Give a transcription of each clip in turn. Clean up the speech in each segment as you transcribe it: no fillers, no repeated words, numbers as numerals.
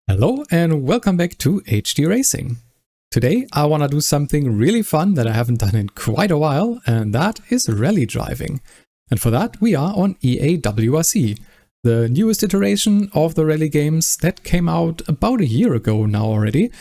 Hello and welcome back to HD Racing. Today I want to do something really fun that I haven't done in quite a while, and that is rally driving. And for that we are on EA WRC, the newest iteration of the rally games that came out about a year ago now already.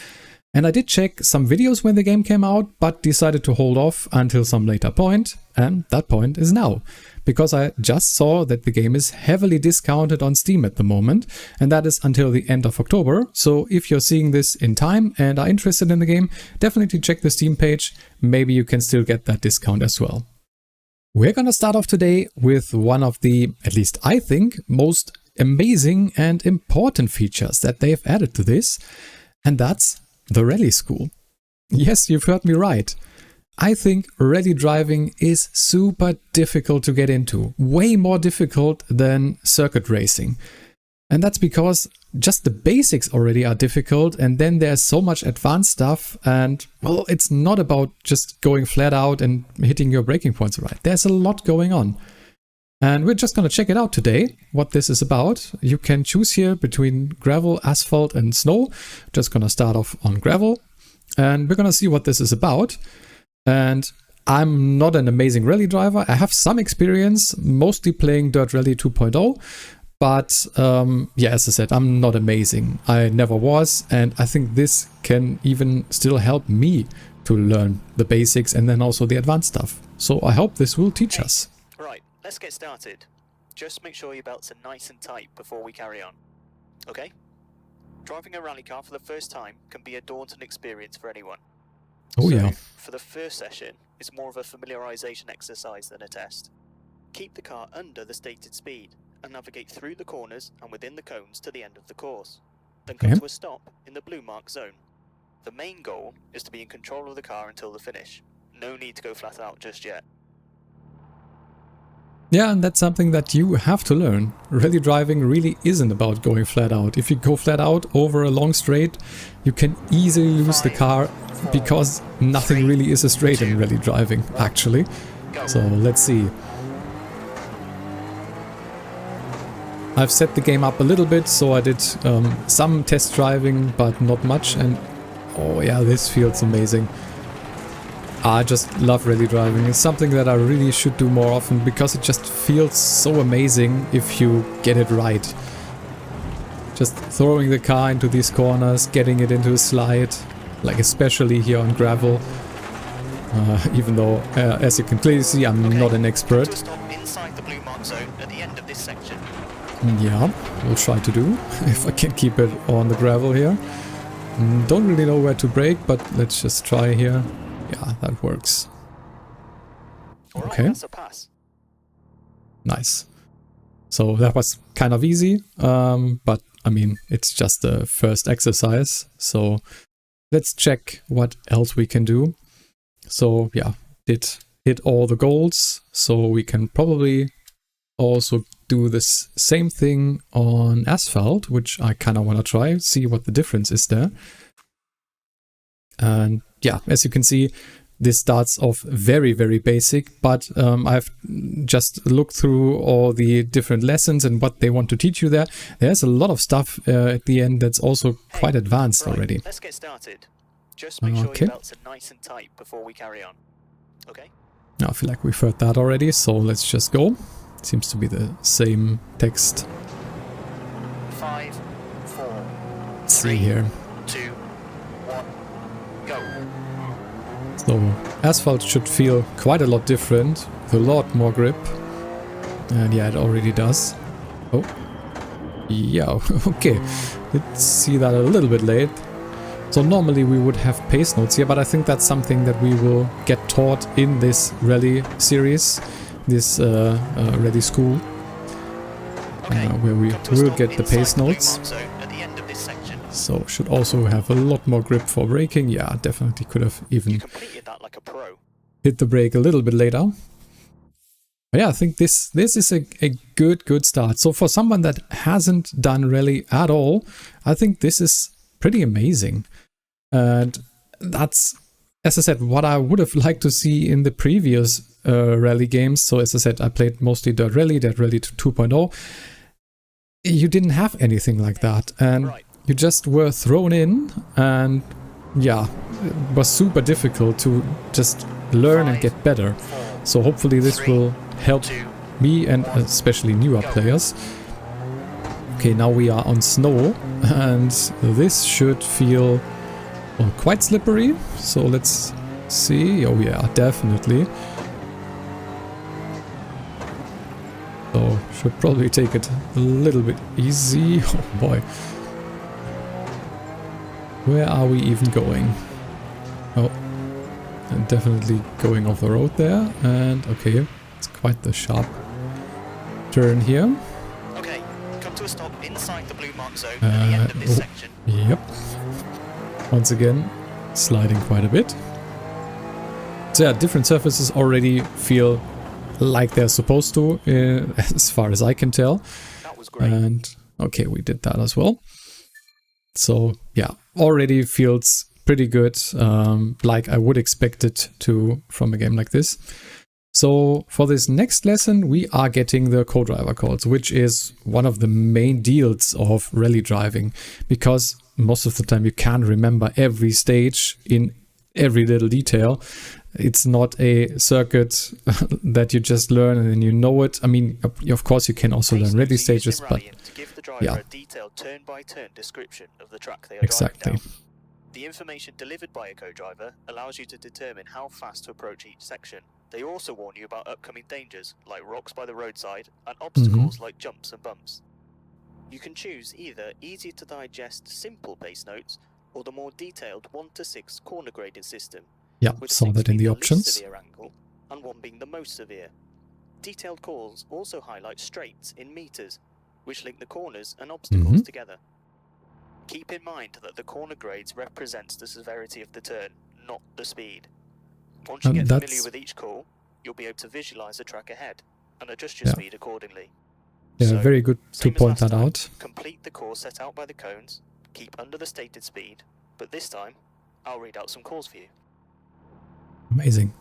And I did check some videos when the game came out, but decided to hold off until some later point, and that point is now. Because I just saw that the game is heavily discounted on Steam at the moment, and that is until the end of October. So if you're seeing this in time and are interested in the game, definitely check the Steam page. Maybe you can still get that discount as well. We're gonna start off today with one of the, at least I think, most amazing and important features that they've added to this, and that's the rally school. Yes, you've heard me right. I think rally driving is super difficult to get into, way more difficult than circuit racing. And that's because just the basics already are difficult, and then there's so much advanced stuff, and well, it's not about just going flat out and hitting your braking points right. There's a lot going on. And we're just going to check it out today, what this is about. You can choose here between gravel, asphalt and snow. Just going to start off on gravel, and we're going to see what this is about. And I'm not an amazing rally driver. I have some experience, mostly playing Dirt Rally 2.0. But yeah, as I said, I'm not amazing. I never was. And I think this can even still help me to learn the basics and then also the advanced stuff. So I hope this will teach us. Right, let's get started. Just make sure your belts are nice and tight before we carry on. Okay? Driving a rally car for the first time can be a daunting experience for anyone. Oh yeah. For the first session, it's more of a familiarization exercise than a test. Keep the car under the stated speed and navigate through the corners and within the cones to the end of the course. Then come to a stop in the blue mark zone. The main goal is to be in control of the car until the finish. No need to go flat out just yet. Yeah, and that's something that you have to learn. Rally driving really isn't about going flat out. If you go flat out over a long straight, you can easily lose the car because nothing really is a straight in rally driving, actually. So let's see. I've set the game up a little bit, so I did some test driving, but not much. And oh yeah, this feels amazing. I just love rally driving. It's something that I really should do more often because it just feels so amazing if you get it right. Just throwing the car into these corners, getting it into a slide, like especially here on gravel. Even though, as you can clearly see, I'm not an expert. Stop inside the blue mark zone at the end of this section. Yeah, we'll try to do, if I can keep it on the gravel here. Don't really know where to brake, but let's just try here. Yeah, that works. Alright, okay. That's a pass. Nice. So that was kind of easy, but I mean, it's just the first exercise. So let's check what else we can do. So yeah, did hit all the goals. So we can probably also do this same thing on asphalt, which I kind of want to try, see what the difference is there. And yeah, as you can see, this starts off very, very basic, but I've just looked through all the different lessons and what they want to teach you there. There's a lot of stuff at the end that's also quite advanced already. Let's get started. Just make sure your belts are nice and tight before we carry on. Okay? I feel like we've heard that already, so let's just go. Seems to be the same text. 5, 4, Let's see here. 2, 1, go. So asphalt should feel quite a lot different, with a lot more grip. And yeah, it already does. Oh, yeah, okay. Let's see that a little bit late. So normally we would have pace notes here, but I think that's something that we will get taught in this rally series, this rally school, where we will get the pace notes. So should also have a lot more grip for braking. Yeah, definitely could have even hit the brake a little bit later. But yeah, I think this is a good start. So for someone that hasn't done rally at all, I think this is pretty amazing. And that's, as I said, what I would have liked to see in the previous rally games. So as I said, I played mostly Dirt Rally 2.0. You didn't have anything like that. And you just were thrown in, and yeah, it was super difficult to just learn and get better. So hopefully this will help me and especially newer players. Okay, now we are on snow, and this should feel quite slippery. So let's see. Oh yeah, definitely. So should probably take it a little bit easy. Oh boy. Where are we even going? Oh, and definitely going off the road there. And okay, it's quite the sharp turn here. Okay, come to a stop inside the blue mark zone at the end of this section. Yep. Once again, sliding quite a bit. So yeah, different surfaces already feel like they're supposed to, as far as I can tell. That was great. And okay, we did that as well. So yeah, already feels pretty good, like I would expect it to from a game like this. So for this next lesson, we are getting the Codriver calls, which is one of the main deals of rally driving, because most of the time you can't remember every stage in every little detail. It's not a circuit that you just learn and then you know it. I mean, of course you can also learn rally stages, but yeah, a detailed turn-by-turn description of the track they are exactly. driving down. The information delivered by a Codriver allows you to determine how fast to approach each section. They also warn you about upcoming dangers, like rocks by the roadside, and obstacles like jumps and bumps. You can choose either easy to digest simple pace notes, or the more detailed 1 to 6 corner grading system. Yeah, with saw 6 that in being the least options. severe angle, and 1 being the most severe. Detailed calls also highlight straights in meters, which link the corners and obstacles together. Keep in mind that the corner grades represents the severity of the turn, not the speed. Once you get familiar with each call, you'll be able to visualize the track ahead and adjust your speed accordingly. Yeah, So, very good to point that out. Complete the course set out by the cones, keep under the stated speed, but this time, I'll read out some calls for you. Amazing.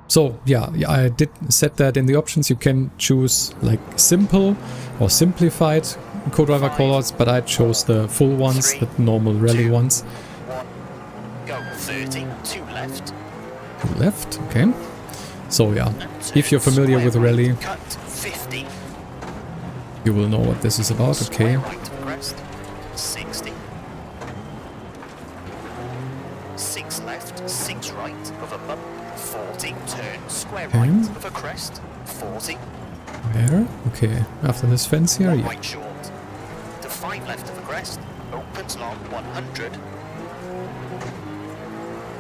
So yeah, I did set that in the options. You can choose like simple or simplified Codriver callouts, but I chose the full ones, the normal rally ones. 1, go 30, 2 left. 2 left, okay. So yeah, if you're familiar with rally, Cut 50. you will know what this is about, okay. Square right of crest, 60. 6 left, 6 right of a bump, 40. Turn square right of a crest, 40. Where? Okay, after this fence here, yeah. Right short. To 5 left of a crest, opens long 100.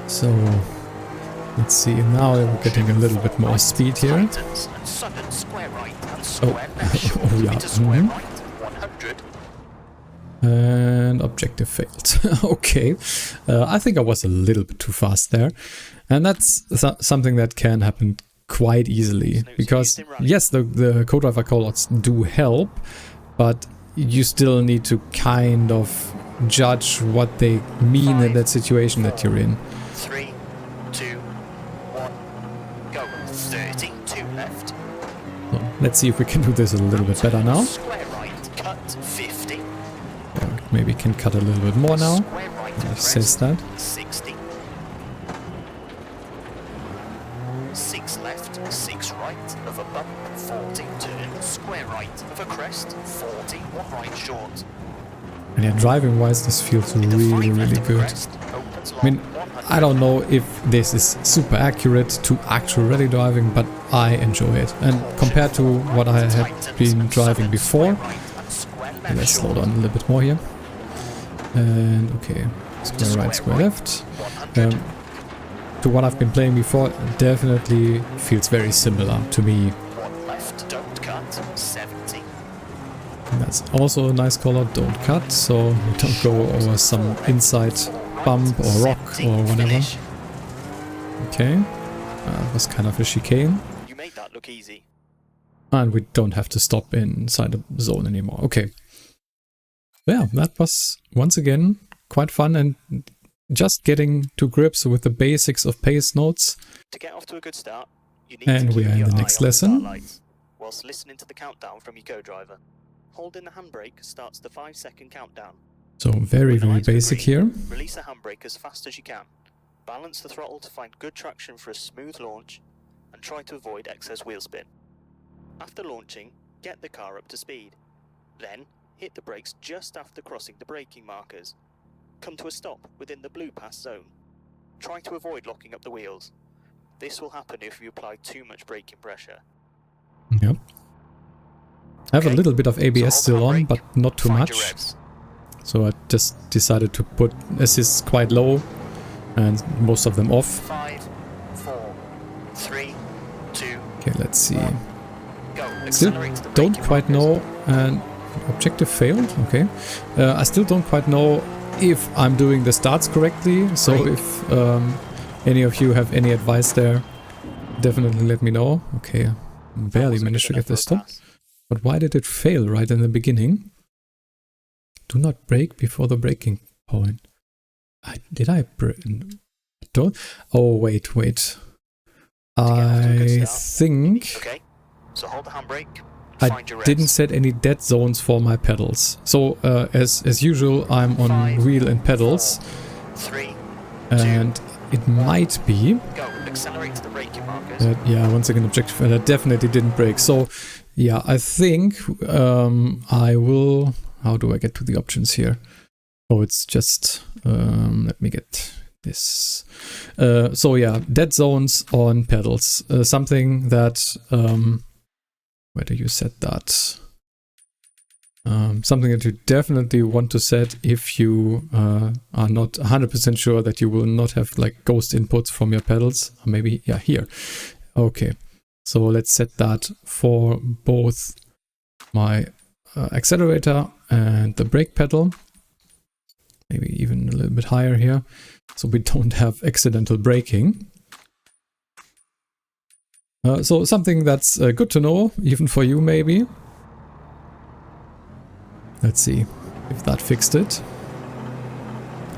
So let's see, now we're getting a little bit more speed here. And sudden square right and square left short. Oh yeah. Into square right, 100. And objective failed. Okay, I think I was a little bit too fast there, and that's something that can happen quite easily, because yes, the Codriver callouts do help, but you still need to kind of judge what they mean in that situation that you're in. 3, 2, 1, go 30, 2 left. So let's see if we can do this a little bit better now. Square right, cut 50. Maybe can cut a little bit more now. Square right It says that. 60. 6 left, 6 right of a bump, 40. Turn square right of a crest, 40. 1 right short. And yeah, driving wise, this feels really, really good. I mean, I don't know if this is super accurate to actual rally driving, but I enjoy it. And compared to what I had been driving before, let's slow down a little bit more here. And okay, square right, square left. To what I've been playing before, it definitely feels very similar to me. 1 left, don't cut, 70. And that's also a nice callout, don't cut, so you don't go over some inside bump or rock or whatever. Okay, that was kind of a chicane. You made that look easy. And we don't have to stop inside the zone anymore. Okay. Yeah, that was once again quite fun, and just getting to grips with the basics of pace notes. To get off to a good start, you need And to we keep are in your the eye next on lesson. starlights, whilst listening to the countdown from your Codriver. Holding the handbrake starts the 5-second countdown. So very basic here. Release the handbrake as fast as you can. Balance the throttle to find good traction for a smooth launch and try to avoid excess wheel spin. After launching, get the car up to speed. Then, hit the brakes just after crossing the braking markers. Come to a stop within the blue pass zone. Try to avoid locking up the wheels. This will happen if you apply too much braking pressure. Yep. I have a little bit of ABS still on, but not too much. So I just decided to put assists quite low and most of them off. 5, 4, 3, 2. Okay, let's see. Go. Still don't quite know. And objective failed. Okay. I still don't quite know if I'm doing the starts correctly. So if any of you have any advice there, definitely let me know. Okay, barely managed to get this stop. But why did it fail right in the beginning? Do not brake before the braking point. Did I don't? Oh, wait. I think Okay. So hold the handbrake. I didn't set any dead zones for my pedals. So as usual, I'm on 5, wheel and pedals. 4, 3, and it might be. Go. Accelerate to the braking markers. Yeah, once again, objective, and I definitely didn't brake. So yeah, I think I will. How do I get to the options here? Oh, it's just, let me get this. So yeah, dead zones on pedals. Something that, where do you set that? Something that you definitely want to set if you are not 100% sure that you will not have like ghost inputs from your pedals. Or maybe, yeah, here. Okay, so let's set that for both my accelerator and the brake pedal, maybe even a little bit higher here, so we don't have accidental braking. So something that's good to know, even for you maybe. Let's see if that fixed it.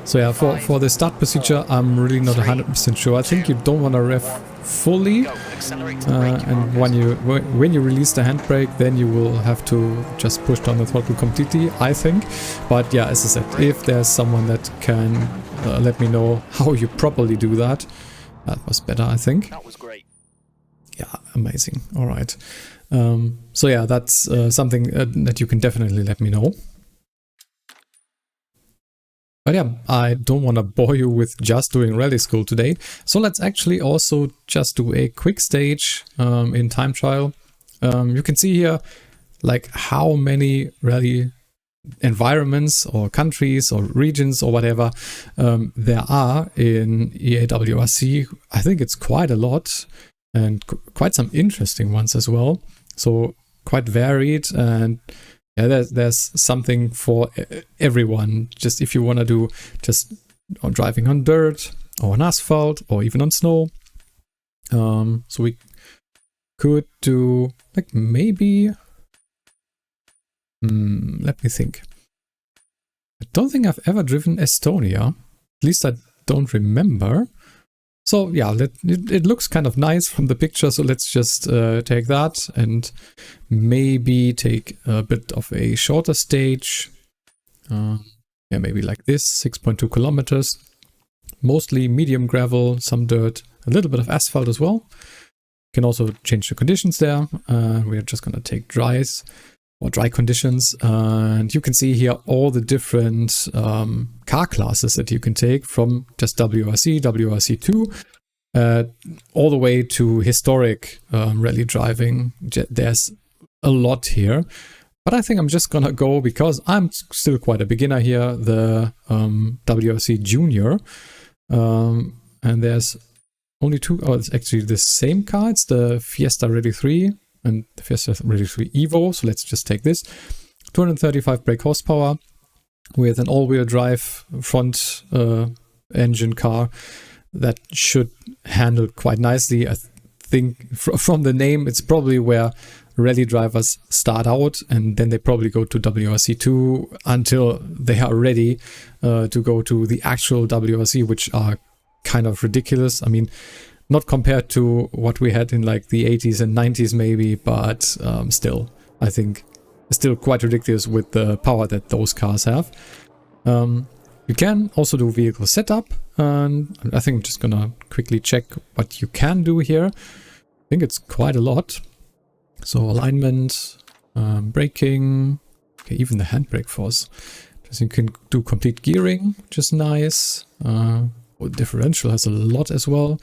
So yeah, for the start procedure, I'm really not 100% sure. I think you don't want to rev fully, and when you release the handbrake, then you will have to just push down the throttle completely, I think. But yeah, as I said, if there's someone that can let me know how you properly do that, that was better, I think. That was great. Yeah, amazing. All right. So yeah, that's something that you can definitely let me know. But yeah, I don't want to bore you with just doing rally school today. So let's actually also just do a quick stage in time trial. You can see here like how many rally environments or countries or regions or whatever there are in EA WRC. I think it's quite a lot and quite some interesting ones as well. So quite varied, and yeah, there's something for everyone. Just if you want to do just driving on dirt or on asphalt or even on snow. So we could do like maybe, let me think. I don't think I've ever driven Estonia. At least I don't remember. So yeah, it looks kind of nice from the picture, so let's just take that and maybe take a bit of a shorter stage. Yeah, maybe like this, 6.2 kilometers. Mostly medium gravel, some dirt, a little bit of asphalt as well. You can also change the conditions there. We're just going to take dry conditions, and you can see here all the different car classes that you can take, from just WRC, WRC2, all the way to historic rally driving. There's a lot here, but I think I'm just gonna go, because I'm still quite a beginner here, the WRC Junior, and there's only two. Oh, it's actually the same car. It's the Fiesta Rally 3 and the Fiesta Rally 3 Evo. So let's just take this. 235 brake horsepower with an all-wheel drive front engine car that should handle quite nicely. I think from the name, it's probably where rally drivers start out, and then they probably go to WRC2 until they are ready to go to the actual WRC, which are kind of ridiculous. I mean, not compared to what we had in like the 80s and 90s maybe, but still, I think still quite ridiculous with the power that those cars have. You can also do vehicle setup, and I think I'm just gonna quickly check what you can do here. I think it's quite a lot. So alignment, braking, okay, even the handbrake force. So you can do complete gearing, which is nice. Differential has a lot as well.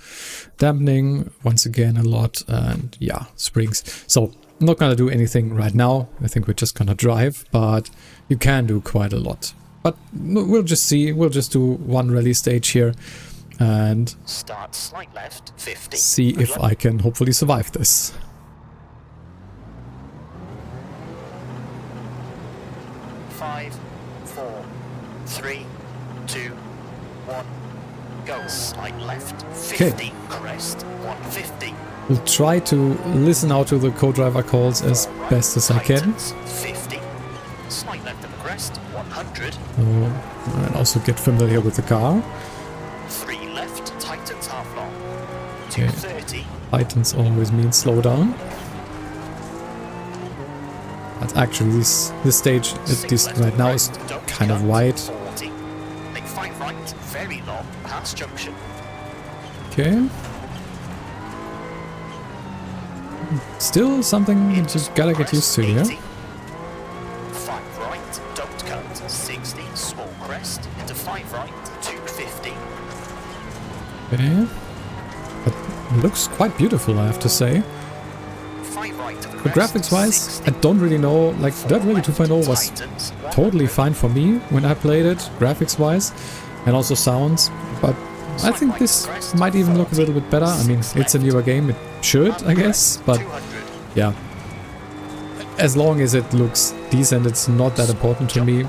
Dampening, once again, a lot. And yeah, springs. So I'm not gonna do anything right now. I think we're just gonna drive, but you can do quite a lot. But we'll just see. We'll just do one rally stage here and start slight left, 50. See if I can hopefully survive this. Five, 4, 3, 2, 1, go. Slight left, 50. Okay. Crest, 150. We'll try to listen out to the Codriver calls as best as I can. 50. Slight left of the crest, 100. And also get familiar with the car. 3 left, tightens half long. Okay. 230. Tightens always means slow down. But actually this stage, at least right now, is kind of wide. 40. Make 5 right, very long, past junction. Okay. Still something you just gotta get used to here. 5 right, don't cut, 60, small crest, into 5 right, 250. Okay. But it looks quite beautiful, I have to say. 5 right to the But crest, graphics-wise, 60. I don't really know, like Dirt Rally 2.0 was Tightens, totally 100. fine for me when I played it, graphics-wise, and also sounds, but I think this might even look a little bit better. I mean, it's a newer game, it should, I guess, but 200. yeah. As long as it looks decent, it's not that important to me.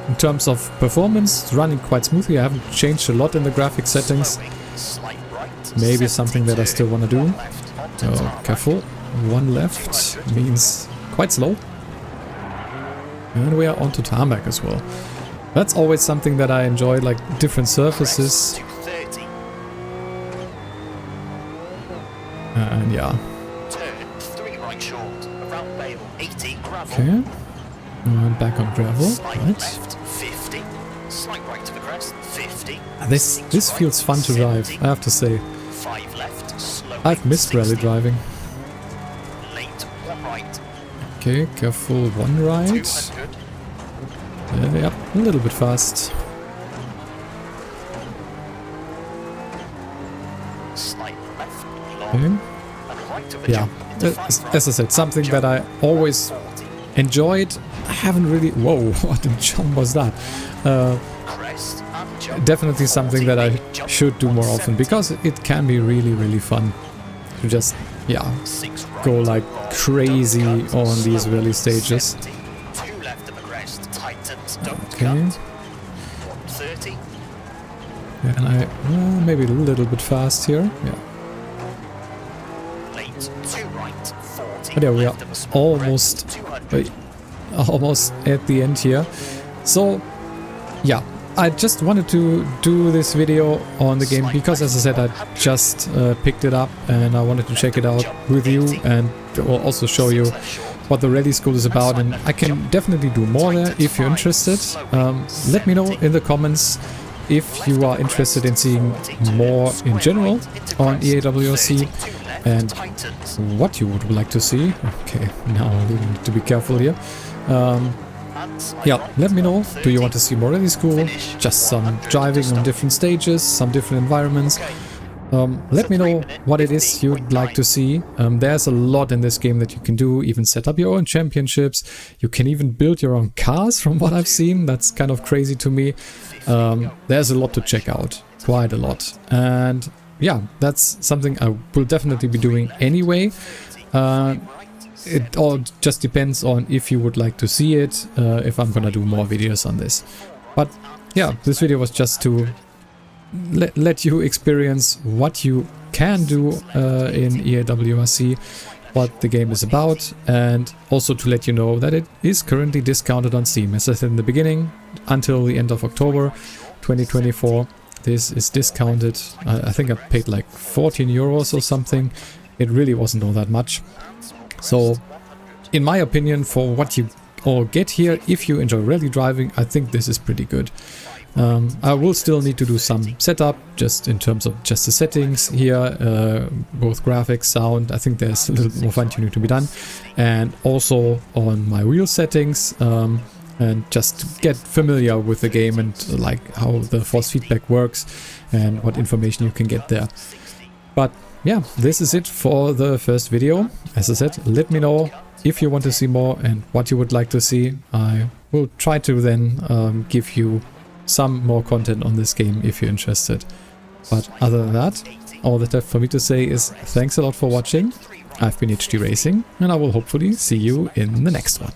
In terms of performance, it's running quite smoothly. I haven't changed a lot in the graphic settings. Slight right, Maybe something that I 72. still want to do. Left, onto Oh, tarmac. careful. One left means quite slow. And we are onto tarmac as well. That's always something that I enjoy, like different surfaces. 230. And yeah. Turn 3 right short. Around bale 80. Gravel. Okay. And back on gravel. Slight Right. left 50. Slight right to the crest 50. This feels fun to drive, I have to say. 5 left. Slow. I've missed rally 60. driving. Late 1 right. Okay, careful. One right. 200. Yep, a little bit fast. Slight left. Long. Okay. And right of the Yeah, jump into 5 right. as I said, something that I always 40. enjoyed. I haven't really... Whoa, what a jump was that? Crest and jump. Definitely something that I 40, jump should do more often, 170. because it can be really, really fun to just, yeah, 6 right, go like long, crazy don't cut, on these slow, rally stages. 70. 2 left of the crest, tightens, don't Okay. cut. 130. Yeah, and I maybe a little bit fast here. Yeah, Late 2 right, 40. but yeah, we are left of a small almost, crest, 200. almost at the end here. So, yeah, I just wanted to do this video on the game because, as I said, I just picked it up and I wanted to check it out with you and will also show you what the rally school is about, and I can definitely do more there if you're interested. Let me know in the comments if you are interested in seeing more in general on EA WRC and what you would like to see. Okay, now we need to be careful here. Yeah, let me know. Do you want to see more rally school? Just some driving on different stages, some different environments? Let me know what it is you'd like to see. There's a lot in this game that you can do, even set up your own championships. You can even build your own cars from what I've seen. That's kind of crazy to me. There's a lot to check out, quite a lot. And yeah, that's something I will definitely be doing anyway. It all just depends on if you would like to see it, if I'm gonna do more videos on this. But yeah, this video was just to let you experience what you can do in EA WRC, what the game is about, and also to let you know that it is currently discounted on Steam. As I said in the beginning, until the end of October 2024, this is discounted. I think I paid like 14 euros or something. It really wasn't all that much. So, in my opinion, for what you or get here if you enjoy rally driving, I think this is pretty good. I will still need to do some setup, just in terms of just the settings here, both graphics, sound. I think there's a little more fine tuning to be done, and also on my wheel settings, and just to get familiar with the game and like how the force feedback works and what information you can get there. But yeah, this is it for the first video. As I said, let me know if you want to see more and what you would like to see. I will try to then give you some more content on this game if you're interested. But other than that, all that left for me to say is thanks a lot for watching. I've been HD Racing, and I will hopefully see you in the next one.